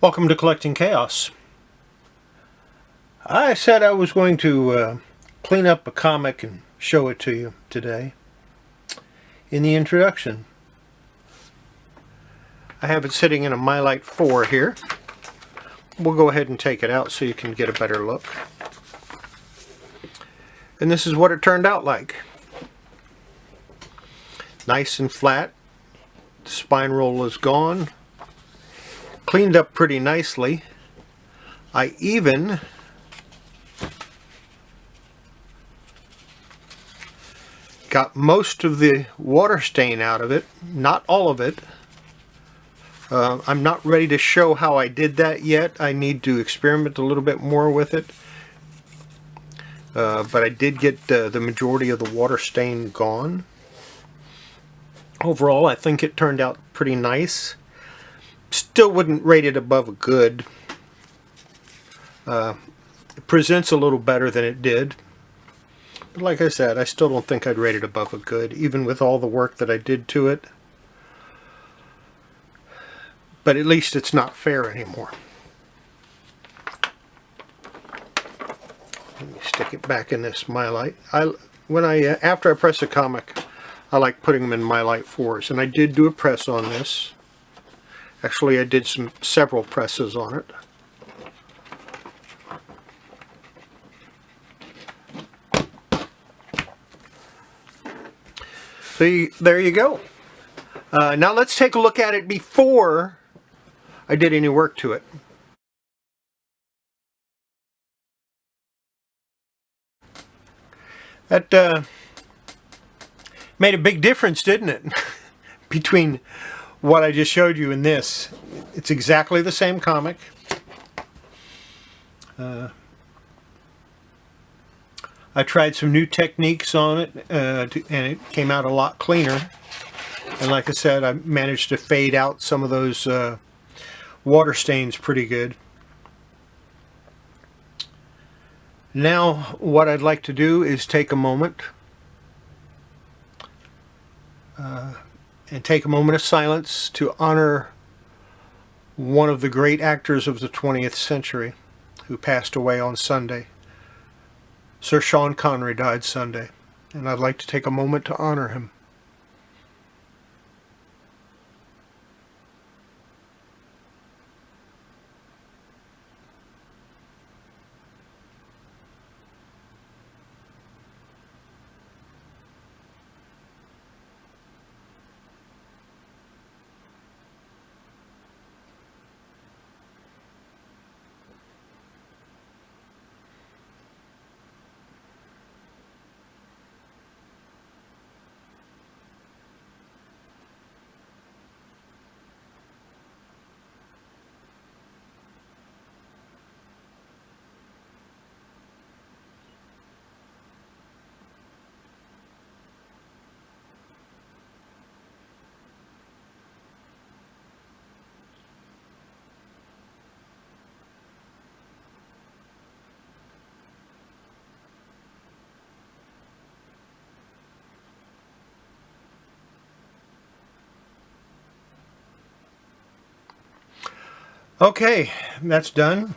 Welcome to Collecting Chaos. I said I was going to clean up a comic and show it to you today. In the introduction, I have it sitting in a Mylite 4 here. We'll go ahead and take it out so you can get a better look. And this is what it turned out like. Nice and flat. The spine roll is gone. Cleaned up pretty nicely. I even got most of the water stain out of it, not all of it. I'm not ready to show how I did that yet. I need to experiment a little bit more with it. But I did get the majority of the water stain gone. Overall, I think it turned out pretty nice. Still wouldn't rate it above a good. It presents a little better than it did. But like I said, I still don't think I'd rate it above a good, even with all the work that I did to it. But at least it's not fair anymore. Let me stick it back in this Mylite. After I press a comic, I like putting them in Mylite 4s, and I did do a press on this. Actually, I did several presses on it. So there you go. Now let's take a look at it before I did any work to it. That made a big difference, didn't it? Between what I just showed you and this. It's exactly the same comic. I tried some new techniques on it, and it came out a lot cleaner. And like I said, I managed to fade out some of those water stains pretty good. Now, what I'd like to do is take a moment and take a moment of silence to honor one of the great actors of the 20th century who passed away on Sunday. Sir Sean Connery died Sunday, and I'd like to take a moment to honor him. Okay, that's done.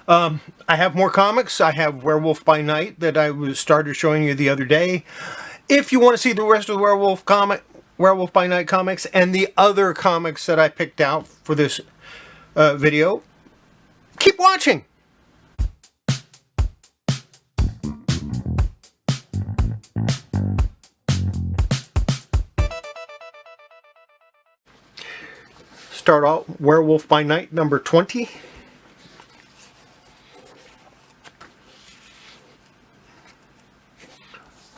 I have more comics. I have Werewolf by Night that I started showing you the other day. If you want to see the rest of the Werewolf by Night comics and the other comics that I picked out for this video, keep watching. Start out Werewolf by Night number 20.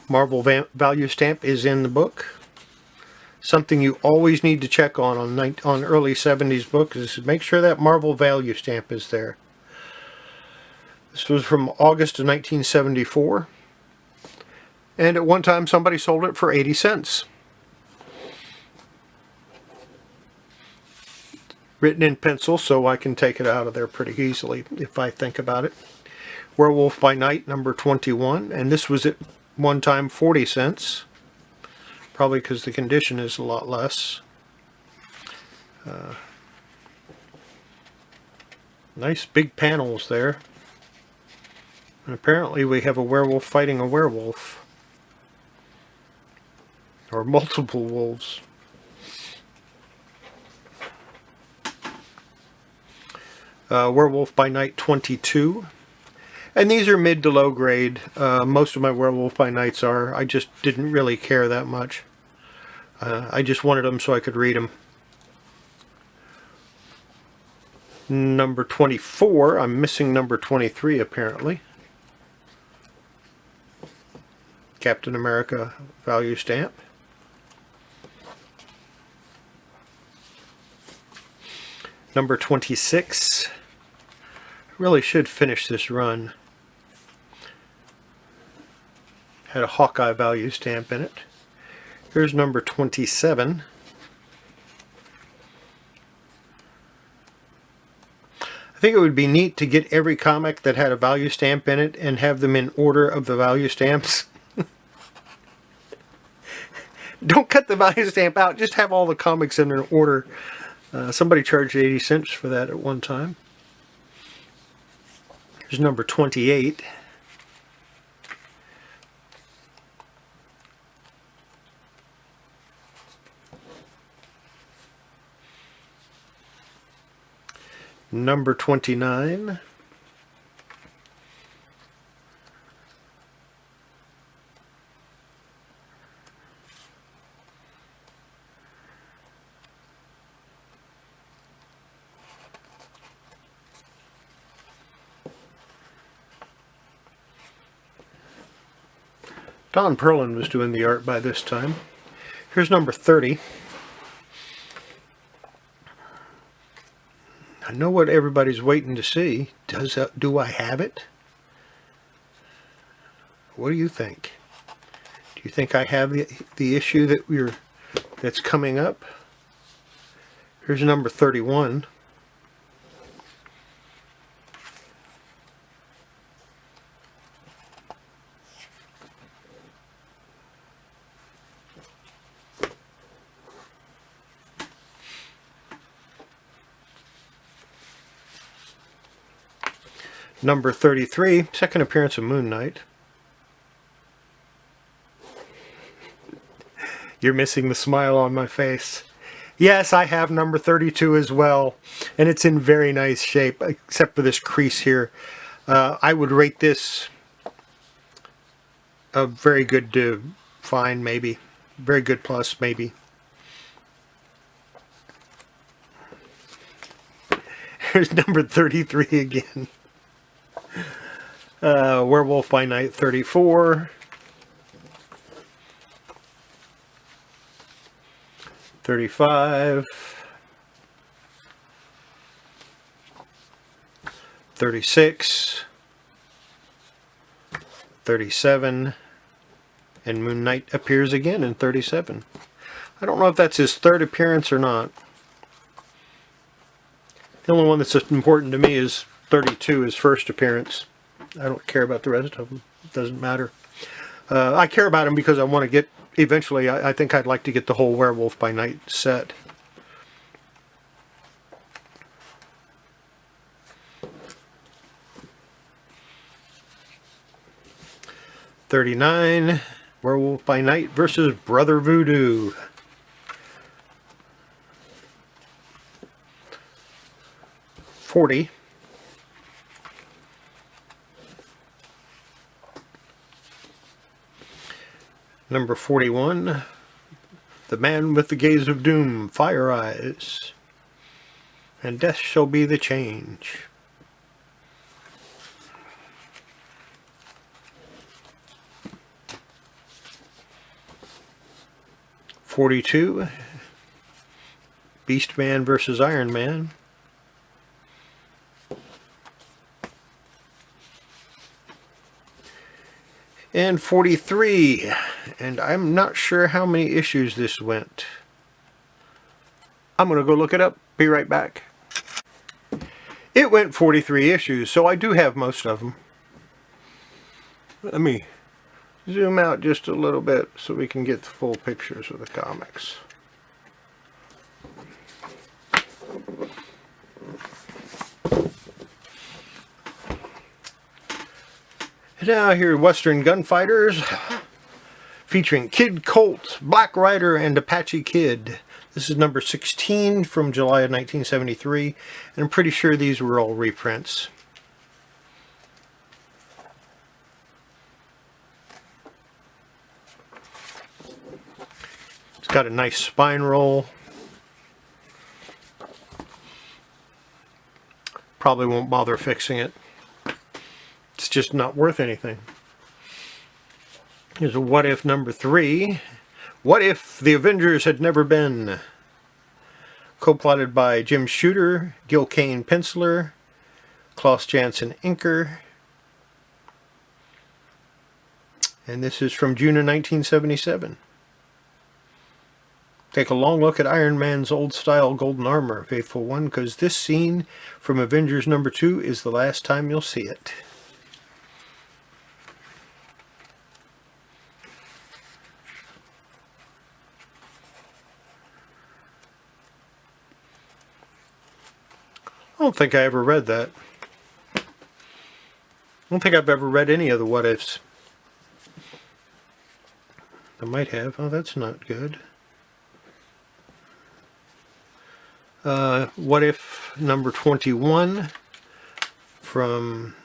Marvel value stamp is in the book. Something you always need to check on early 70s books is make sure that Marvel value stamp is there. This was from August of 1974. And at one time somebody sold it for 80 cents. Written in pencil, so I can take it out of there pretty easily if I think about it. Werewolf by Night number 21, and this was at one time 40 cents. Probably because the condition is a lot less. Nice big panels there. And apparently we have a werewolf fighting a werewolf. Or multiple wolves. Werewolf by Night 22. And these are mid to low grade. Most of my Werewolf by Nights are. I just didn't really care that much. I just wanted them so I could read them. Number 24. I'm missing number 23 apparently. Captain America value stamp. Number 26. I really should finish this run. Had a Hawkeye value stamp in it. Here's number 27. I think it would be neat to get every comic that had a value stamp in it and have them in order of the value stamps. Don't cut the value stamp out, just have all the comics in an order. Somebody charged 80 cents for that at one time. Here's number 28. Number 29. Don Perlin was doing the art by this time. Here's number 30. I know what everybody's waiting to see. Do I have it? What do you think? Do you think I have the issue that's coming up? Here's number 31. Number 33, second appearance of Moon Knight. You're missing the smile on my face. Yes, I have number 32 as well, and it's in very nice shape, except for this crease here. I would rate this a very good to fine, maybe. Very good plus, maybe. Here's number 33 again. Werewolf by Night 34. 35. 36. 37. And Moon Knight appears again in 37. I don't know if that's his third appearance or not. The only one that's important to me is 32, his first appearance. I don't care about the rest of them. It doesn't matter. I care about him because I want to get, eventually, I think I'd like to get the whole Werewolf by Night set. $39, Werewolf by Night versus Brother Voodoo. $40. Number 41, The Man with the Gaze of Doom, Fire Eyes, and Death Shall Be the Change. $42, Beast Man versus Iron Man. And 43, and I'm not sure how many issues this went. I'm going to go look it up. Be right back. It went 43 issues, so I do have most of them. Let me zoom out just a little bit so we can get the full pictures of the comics. Now here, Western Gunfighters, featuring Kid Colt, Black Rider, and Apache Kid. This is number 16 from July of 1973, and I'm pretty sure these were all reprints. It's got a nice spine roll. Probably won't bother fixing it. It's just not worth anything. Here's a What If number 3. What If the Avengers Had Never Been? Co-plotted by Jim Shooter, Gil Kane penciler, Klaus Janson inker. And this is from June of 1977. Take a long look at Iron Man's old style golden armor, faithful one, because this scene from Avengers number 2 is the last time you'll see it. I don't think I ever read that. I don't think I've ever read any of the What Ifs. I might have. Oh, that's not good. What If number 21 from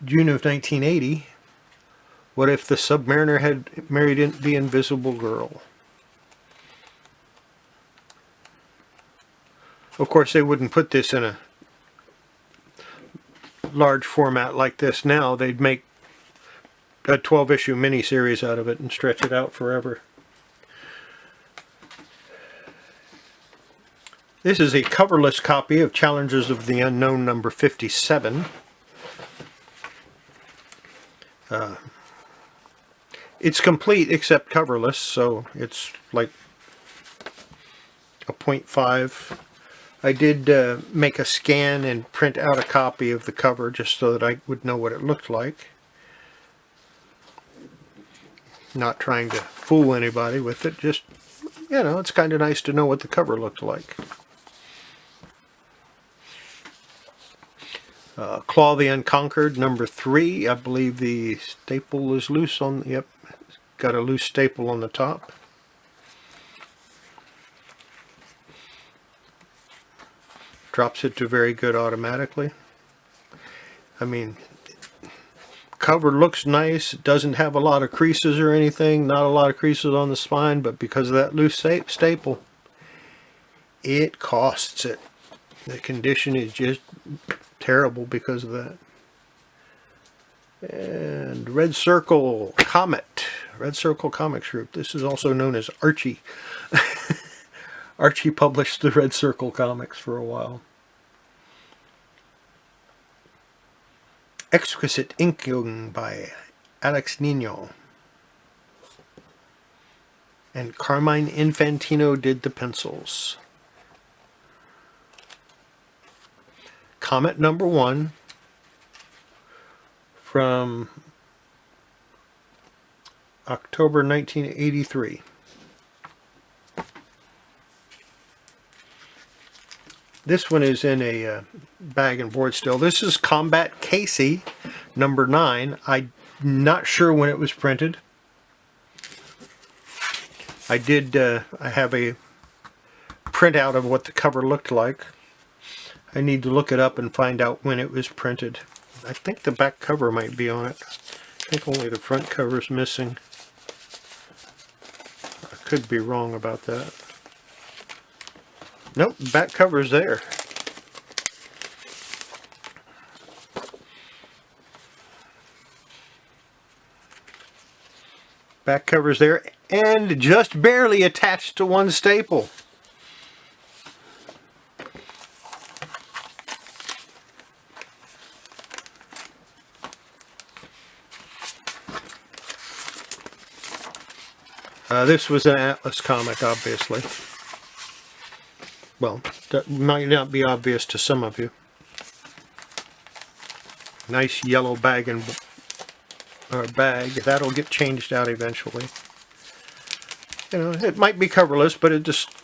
June of 1980. What if the Submariner had married the Invisible Girl? Of course, they wouldn't put this in a large format like this now. They'd make a 12-issue miniseries out of it and stretch it out forever. This is a coverless copy of Challengers of the Unknown number 57. It's complete except coverless, so it's like a 0.5. I did make a scan and print out a copy of the cover just so that I would know what it looked like. Not trying to fool anybody with it, just, you know, it's kind of nice to know what the cover looked like. Claw the Unconquered, number 3. I believe the staple is loose on, yep, got a loose staple on the top. Drops it to very good automatically. I mean, cover looks nice. It doesn't have a lot of creases or anything. Not a lot of creases on the spine, but because of that loose staple, it costs it. The condition is just terrible because of that. And Red Circle Comet. Red Circle Comics Group. This is also known as Archie. Archie published the Red Circle comics for a while. Exquisite Inking by Alex Nino. And Carmine Infantino did the pencils. Comet number 1 from October 1983. This one is in a bag and board still. This is Combat Casey, number 9. I'm not sure when it was printed. I have a printout of what the cover looked like. I need to look it up and find out when it was printed. I think the back cover might be on it. I think only the front cover is missing. I could be wrong about that. Nope, back cover's there. Back cover's there and just barely attached to one staple. This was an Atlas comic, obviously. Well, that might not be obvious to some of you. Nice yellow bag bag. That'll get changed out eventually. You know, it might be coverless, but it just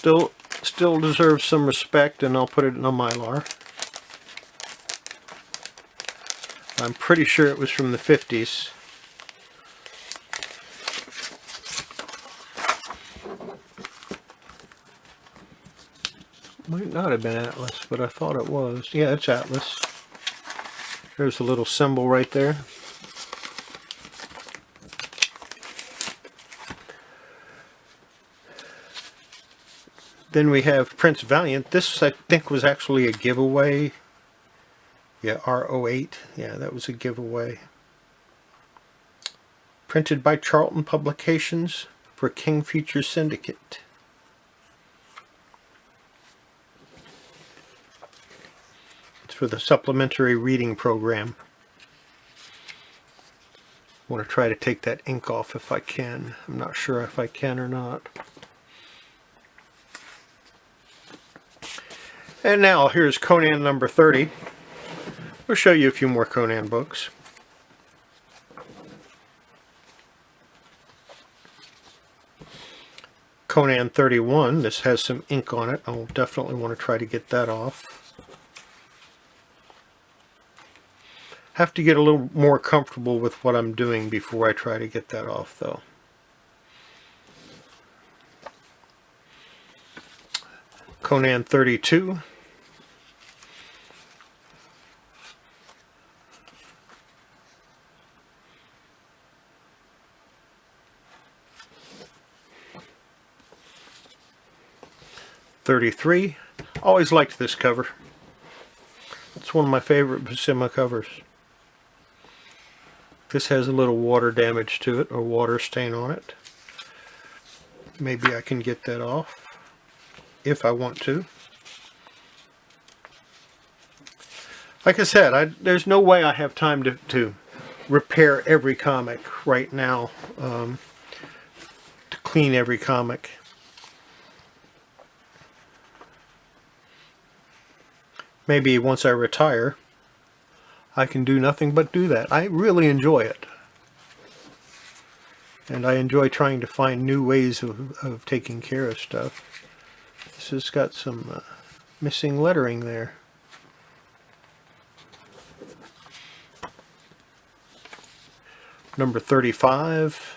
still deserves some respect, and I'll put it in a Mylar. I'm pretty sure it was from the 50s. Might not have been Atlas, but I thought it was. Yeah, it's Atlas. There's a little symbol right there. Then we have Prince Valiant. This, I think, was actually a giveaway. Yeah, R08. Yeah, that was a giveaway. Printed by Charlton Publications for King Feature Syndicate. It's for the supplementary reading program. I want to try to take that ink off if I can. I'm not sure if I can or not. And now here's Conan number 30. We'll show you a few more Conan books. Conan 31. This has some ink on it. I'll definitely want to try to get that off. Have to get a little more comfortable with what I'm doing before I try to get that off, though. Conan 32. '33. Always liked this cover. It's one of my favorite Buscema covers. This has a little water damage to it, or water stain on it. Maybe I can get that off if I want to. Like I said, there's no way I have time to repair every comic right now, to clean every comic. Maybe once I retire, I can do nothing but do that. I really enjoy it. And I enjoy trying to find new ways of taking care of stuff. This has got some missing lettering there. Number 35.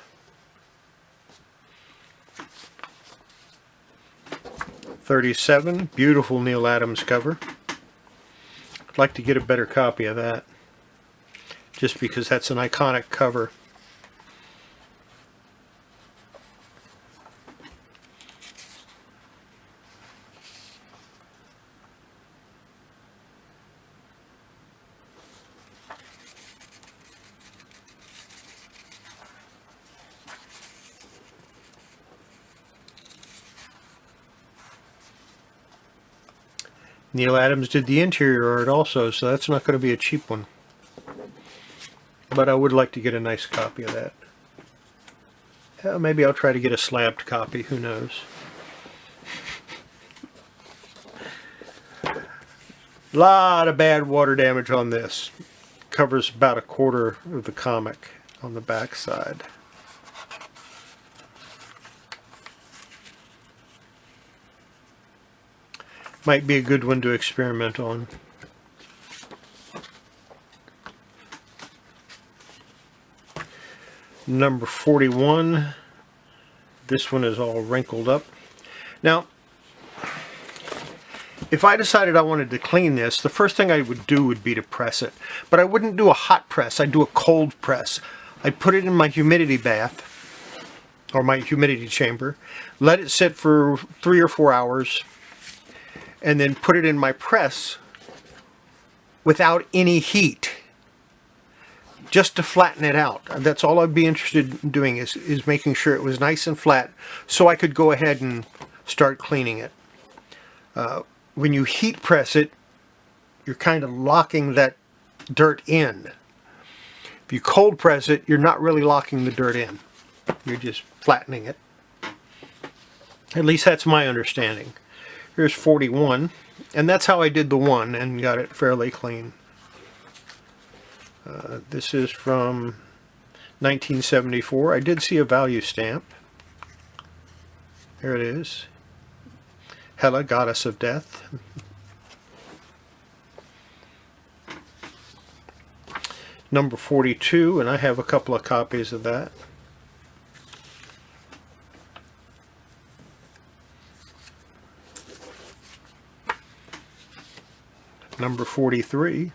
37. Beautiful Neil Adams cover. I'd like to get a better copy of that, just because that's an iconic cover. Neil Adams did the interior art also, so that's not going to be a cheap one. But I would like to get a nice copy of that. Maybe I'll try to get a slabbed copy, who knows. Lot of bad water damage on this. Covers about a quarter of the comic on the back side. Might be a good one to experiment on. Number 41. This one is all wrinkled up. Now, if I decided I wanted to clean this, the first thing I would do would be to press it. But I wouldn't do a hot press, I'd do a cold press. I'd put it in my humidity bath, or my humidity chamber, let it sit for 3 or 4 hours, and then put it in my press without any heat, just to flatten it out. That's all I'd be interested in doing, is making sure it was nice and flat so I could go ahead and start cleaning it. When you heat press it, you're kind of locking that dirt in. If you cold press it, you're not really locking the dirt in. You're just flattening it. At least that's my understanding. Here's 41, and that's how I did the one and got it fairly clean. This is from 1974. I did see a value stamp. There it is. Hela, Goddess of Death. Number 42, and I have a couple of copies of that. Number 43.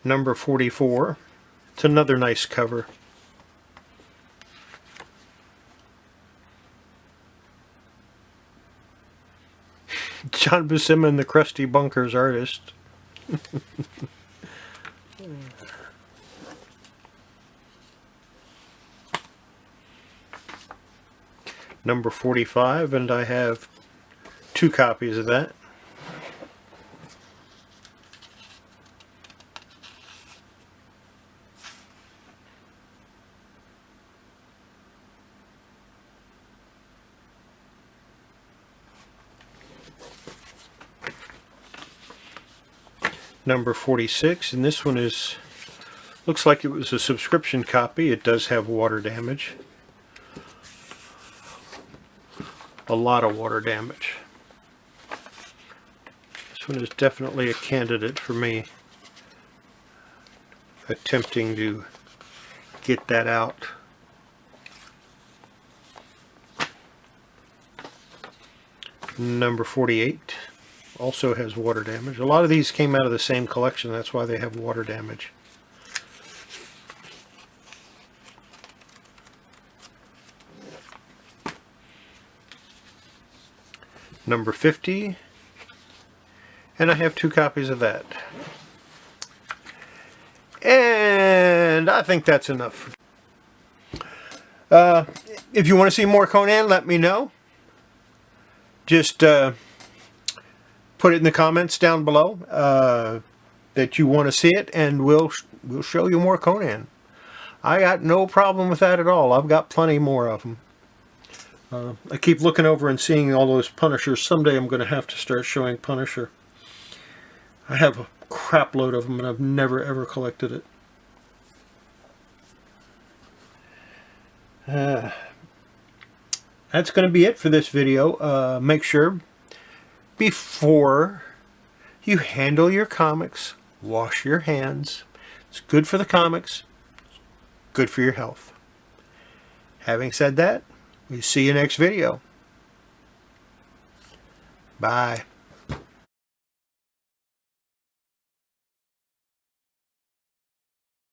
Number 44. It's another nice cover. John Buscema and the Crusty Bunkers artist. Number 45, and I have 2 copies of that. Number 46, and this one looks like it was a subscription copy. It does have water damage. A lot of water damage. This one is definitely a candidate for me attempting to get that out. Number 48 also has water damage. A lot of these came out of the same collection, that's why they have water damage. Number 50, and I have 2 copies of that. And I think that's enough. If you want to see more Conan, let me know. Just put it in the comments down below that you want to see it, and we'll show you more Conan. I got no problem with that at all. I've got plenty more of them. I keep looking over and seeing all those Punishers. Someday I'm going to have to start showing Punisher. I have a crap load of them, and I've never ever collected it. That's going to be it for this video. Make sure before you handle your comics, wash your hands. It's good for the comics, good for your health. Having said that, we'll see you next video. Bye.